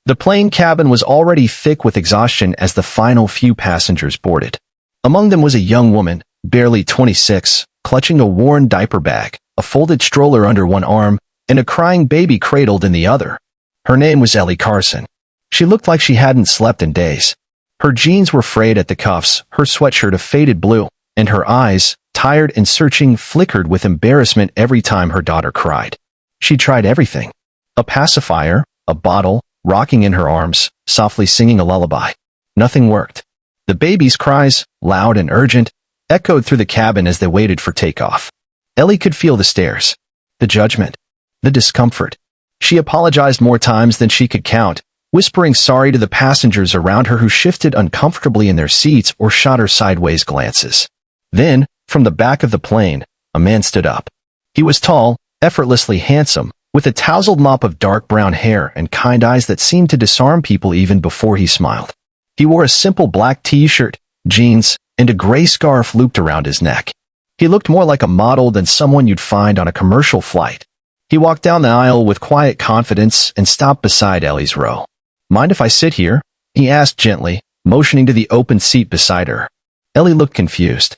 The plane cabin was already thick with exhaustion as the final few passengers boarded. Among them was a young woman, barely 26, clutching a worn diaper bag, a folded stroller under one arm, and a crying baby cradled in the other. Her name was Ellie Carson. She looked like she hadn't slept in days. Her jeans were frayed at the cuffs, her sweatshirt a faded blue, and her eyes, tired and searching, flickered with embarrassment every time her daughter cried. She tried everything. A pacifier, a bottle, rocking in her arms, softly singing a lullaby. Nothing worked. The baby's cries, loud and urgent, echoed through the cabin as they waited for takeoff. Ellie could feel the stares, the judgment, the discomfort. She apologized more times than she could count, whispering sorry to the passengers around her who shifted uncomfortably in their seats or shot her sideways glances. Then, from the back of the plane, a man stood up. He was tall, effortlessly handsome, with a tousled mop of dark brown hair and kind eyes that seemed to disarm people even before he smiled. He wore a simple black t-shirt, jeans, and a gray scarf looped around his neck. He looked more like a model than someone you'd find on a commercial flight. He walked down the aisle with quiet confidence and stopped beside Ellie's row. "Mind if I sit here?" he asked gently, motioning to the open seat beside her. Ellie looked confused.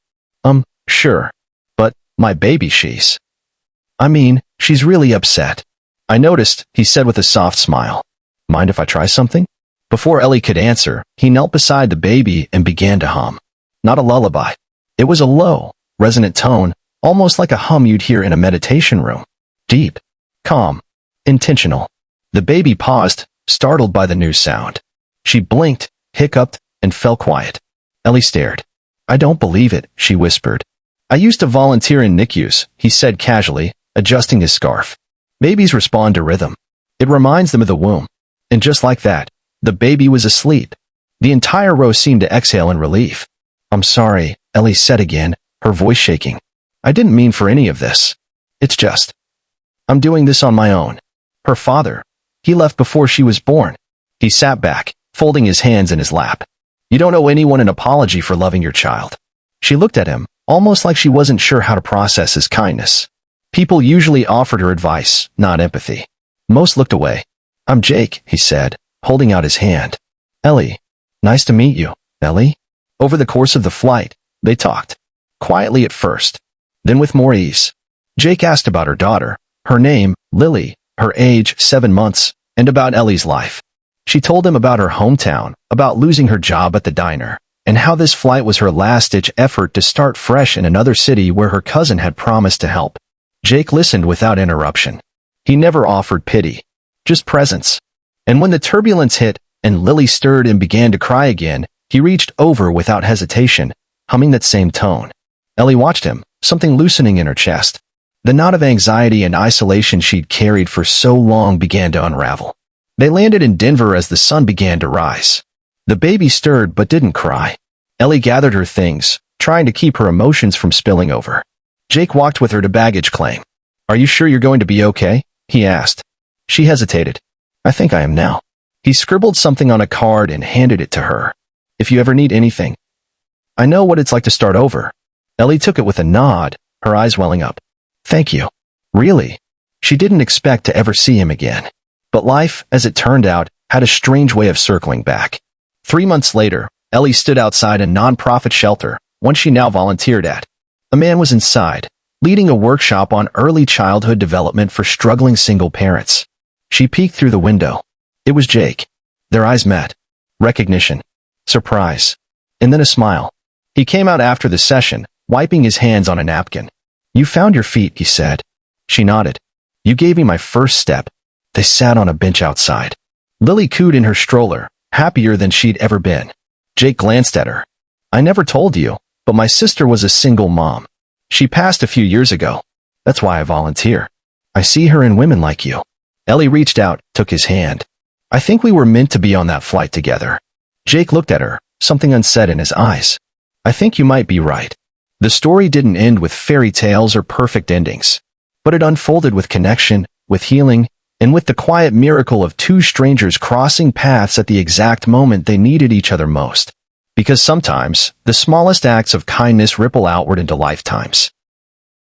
Sure. But, my baby, she's really upset." "I noticed," he said with a soft smile. "Mind if I try something?" Before Ellie could answer, he knelt beside the baby and began to hum. Not a lullaby. It was a low, resonant tone, almost like a hum you'd hear in a meditation room. Deep, calm, intentional. The baby paused, startled by the new sound. She blinked, hiccuped, and fell quiet. Ellie stared. "I don't believe it," she whispered. "I used to volunteer in NICUs," he said casually, adjusting his scarf. "Babies respond to rhythm. It reminds them of the womb." And just like that, the baby was asleep. The entire row seemed to exhale in relief. "I'm sorry," Ellie said again, her voice shaking. "I didn't mean for any of this. It's just, I'm doing this on my own." Her father, he left before she was born. He sat back, folding his hands in his lap. "You don't owe anyone an apology for loving your child." She looked at him, almost like she wasn't sure how to process his kindness. People usually offered her advice, not empathy. Most looked away. "I'm Jake," he said, holding out his hand. "Ellie. Nice to meet you, Ellie." Over the course of the flight, they talked. Quietly at first, then with more ease. Jake asked about her daughter, her name, Lily, her age, 7 months, and about Ellie's life. She told him about her hometown, about losing her job at the diner, and how this flight was her last-ditch effort to start fresh in another city where her cousin had promised to help. Jake listened without interruption. He never offered pity, just presence. And when the turbulence hit, and Lily stirred and began to cry again, he reached over without hesitation, humming that same tone. Ellie watched him, something loosening in her chest. The knot of anxiety and isolation she'd carried for so long began to unravel. They landed in Denver as the sun began to rise. The baby stirred but didn't cry. Ellie gathered her things, trying to keep her emotions from spilling over. Jake walked with her to baggage claim. "Are you sure you're going to be okay?" he asked. She hesitated. "I think I am now." He scribbled something on a card and handed it to her. "If you ever need anything, I know what it's like to start over." Ellie took it with a nod, her eyes welling up. "Thank you." Really? She didn't expect to ever see him again. But life, as it turned out, had a strange way of circling back. 3 months later, Ellie stood outside a non-profit shelter, one she now volunteered at. A man was inside, leading a workshop on early childhood development for struggling single parents. She peeked through the window. It was Jake. Their eyes met. Recognition. Surprise. And then a smile. He came out after the session, wiping his hands on a napkin. "You found your feet," he said. She nodded. "You gave me my first step." They sat on a bench outside. Lily cooed in her stroller, happier than she'd ever been. Jake glanced at her. "I never told you, but my sister was a single mom. She passed a few years ago. That's why I volunteer. I see her in women like you." Ellie reached out, took his hand. "I think we were meant to be on that flight together." Jake looked at her, something unsaid in his eyes. "I think you might be right." The story didn't end with fairy tales or perfect endings, but it unfolded with connection, with healing, and with the quiet miracle of two strangers crossing paths at the exact moment they needed each other most. Because sometimes, the smallest acts of kindness ripple outward into lifetimes.